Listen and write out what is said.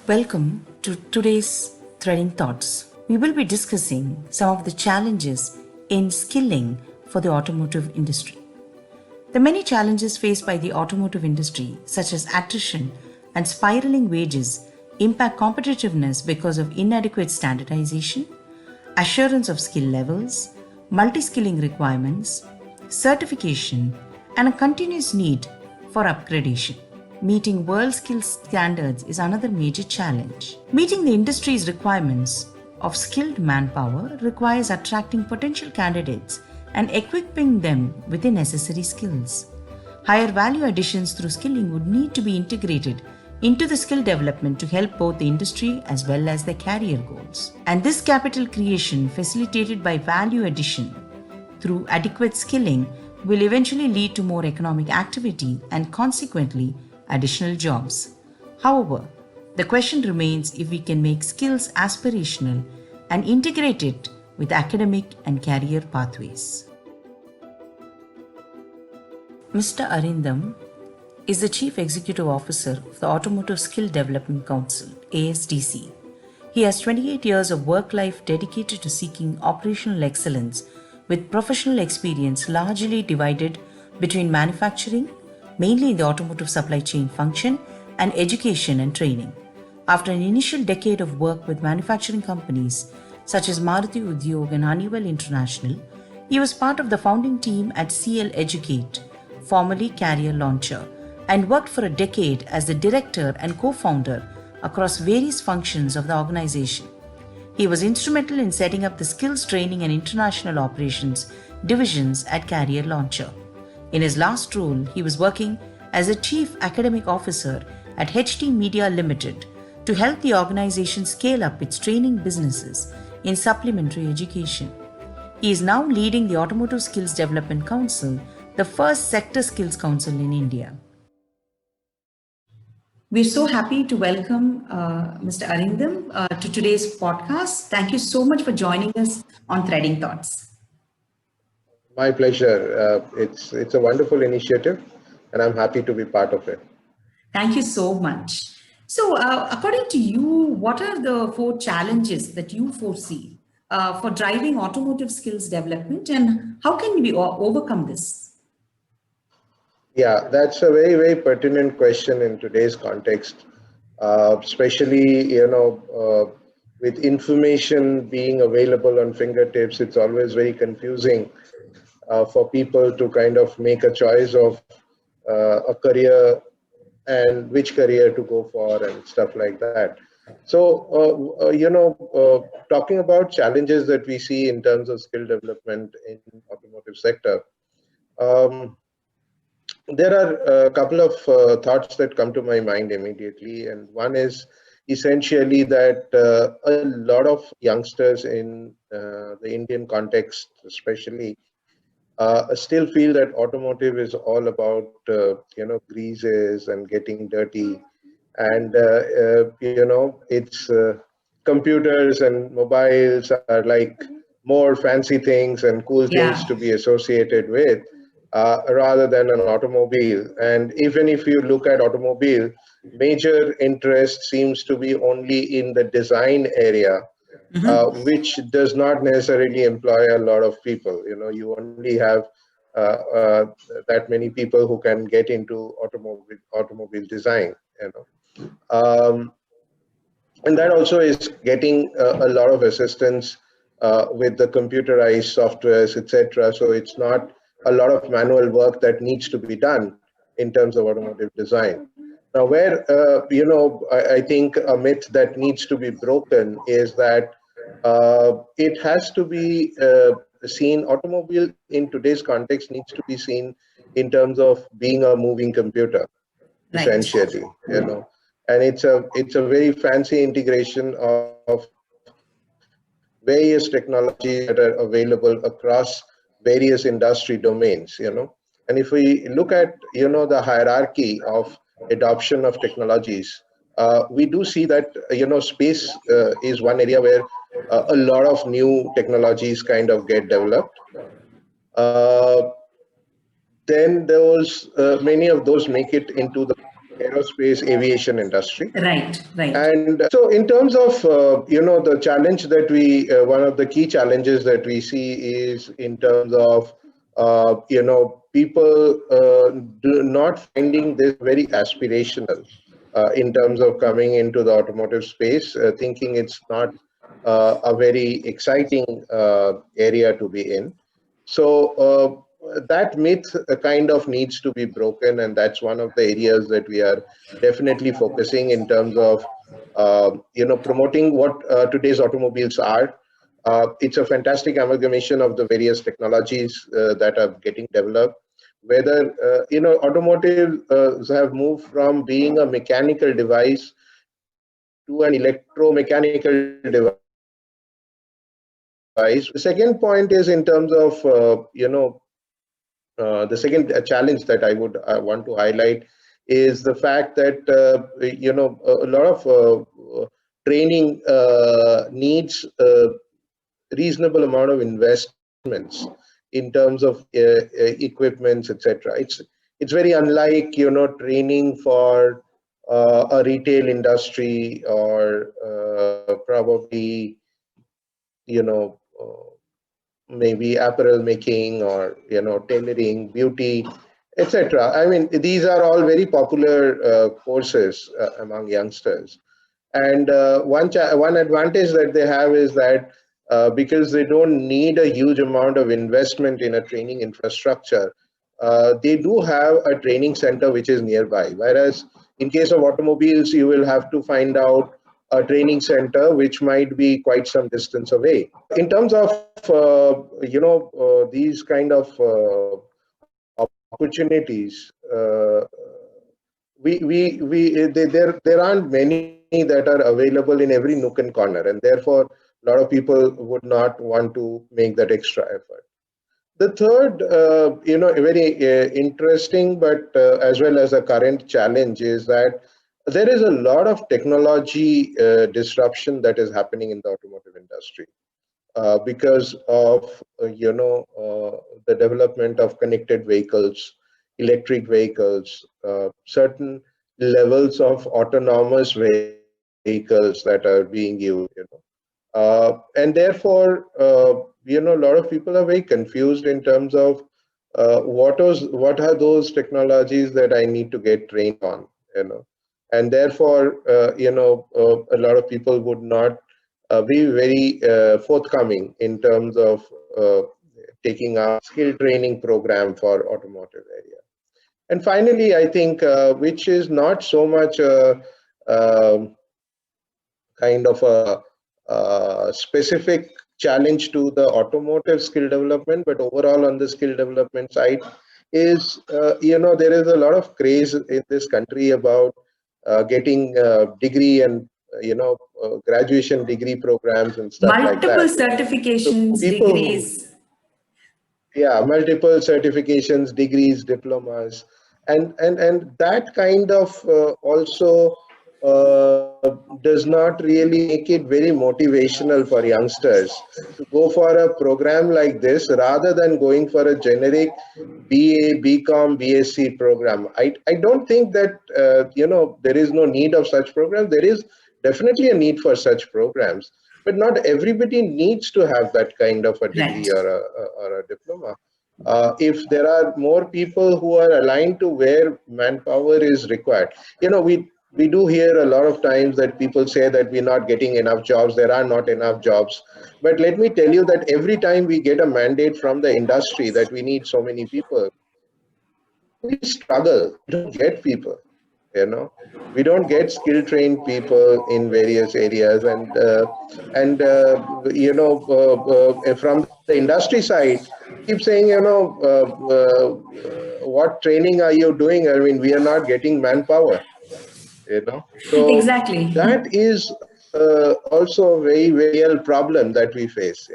Welcome to today's Threading Thoughts. We will be discussing some of the challenges in skilling for the automotive industry. The many challenges faced by the automotive industry, such as attrition and spiraling wages, impact competitiveness because of inadequate standardization, assurance of skill levels, multi skilling requirements, certification, and a continuous need for upgradation. Meeting world skills standards is another major challenge. Meeting the industry's requirements of skilled manpower requires attracting potential candidates and equipping them with the necessary skills. Higher value additions through skilling would need to be integrated into the skill development to help both the industry as well as their career goals. And this capital creation, facilitated by value addition through adequate skilling, will eventually lead to more economic activity and consequently additional jobs. However, the question remains if we can make skills aspirational and integrate it with academic and career pathways. Mr. Arindam is the Chief Executive Officer of the Automotive Skill Development Council, ASDC. He has 28 years of work life dedicated to seeking operational excellence with professional experience largely divided between manufacturing, mainly in the automotive supply chain function, and education and training. After an initial decade of work with manufacturing companies such as Maruti Udyog and Honeywell International, he was part of the founding team at CL Educate, formerly Career Launcher, and worked for a decade as the director and co-founder across various functions of the organization. He was instrumental in setting up the skills training and international operations divisions at Career Launcher. In his last role, he was working as a Chief Academic Officer at HT Media Limited to help the organization scale up its training businesses in supplementary education. He is now leading the Automotive Skills Development Council, the first sector skills council in India. We're so happy to welcome Mr. Arindam to today's podcast. Thank you so much for joining us on Threading Thoughts. My pleasure. It's a wonderful initiative, and I'm happy to be part of it. Thank you so much. So, according to you, what are the 4 challenges that you foresee for driving automotive skills development, and how can we overcome this? Yeah, that's a very, very pertinent question in today's context, especially, with information being available on fingertips, it's always very confusing for people to kind of make a choice of a career and which career to go for and stuff like that. So, talking about challenges that we see in terms of skill development in automotive sector, there are a couple of thoughts that come to my mind immediately, and one is essentially that a lot of youngsters in the Indian context, especially, still feel that automotive is all about greases and getting dirty, and it's computers and mobiles are like more fancy things and cool things to be associated with, rather than an automobile. And even if you look at automobile, major interest seems to be only in the design area, which does not necessarily employ a lot of people. You only have that many people who can get into automobile design. And that also is getting a lot of assistance with the computerized softwares, etc. So it's not a lot of manual work that needs to be done in terms of automotive design. Now, where I think a myth that needs to be broken is that it has to be seen. Automobile in today's context needs to be seen in terms of being a moving computer, essentially. And it's a very fancy integration of various technologies that are available across various industry domains. And if we look at the hierarchy of adoption of technologies, we do see that space is one area where a lot of new technologies kind of get developed. Then those many of those make it into the aerospace aviation industry. Right, right. And so in terms of, the challenge that one of the key challenges that we see is in terms of, people not finding this very aspirational in terms of coming into the automotive space, thinking it's not a very exciting area to be in. So that myth kind of needs to be broken, and that's one of the areas that we are definitely focusing in terms of promoting what today's automobiles are. It's a fantastic amalgamation of the various technologies that are getting developed. Whether automotive have moved from being a mechanical device to an electromechanical device. The second point is in terms of the second challenge that I would want to highlight is the fact that a lot of training needs reasonable amount of investments in terms of equipments, etc. It's very unlike training for a retail industry or probably you know. Maybe apparel making or tailoring, beauty, etc. I mean, these are all very popular courses among youngsters. And one advantage that they have is that because they don't need a huge amount of investment in a training infrastructure, they do have a training center which is nearby. Whereas in case of automobiles, you will have to find out a training center which might be quite some distance away. In terms of these kind of opportunities, there aren't many that are available in every nook and corner, and therefore a lot of people would not want to make that extra effort. The third, a very interesting but as well as a current challenge is that there is a lot of technology disruption that is happening in the automotive industry because of the development of connected vehicles, electric vehicles, certain levels of autonomous vehicles that are being used. And therefore, a lot of people are very confused in terms of what are those technologies that I need to get trained on, and therefore, a lot of people would not be very forthcoming in terms of taking up skill training program for automotive area. And finally, I think which is not so much um kind of a specific challenge to the automotive skill development, but overall on the skill development side is, there is a lot of craze in this country about getting degree and, graduation degree programs and stuff like Multiple that. So certifications, people who, degrees. yeah, multiple certifications, degrees, diplomas, and that kind of also does not really make it very motivational for youngsters to go for a program like this rather than going for a generic BA, BCom, BSc program. I don't think that there is no need of such programs. There is definitely a need for such programs, but not everybody needs to have that kind of a Right. degree or a diploma. If there are more people who are aligned to where manpower is required, we do hear a lot of times that people say that we're not getting enough jobs, there are not enough jobs. But let me tell you that every time we get a mandate from the industry that we need so many people, we struggle. We don't get people, you know. We don't get skill trained people in various areas, and from the industry side, they keep saying, what training are you doing? I mean, we are not getting manpower, So Exactly. that is also a very, very real problem that we face.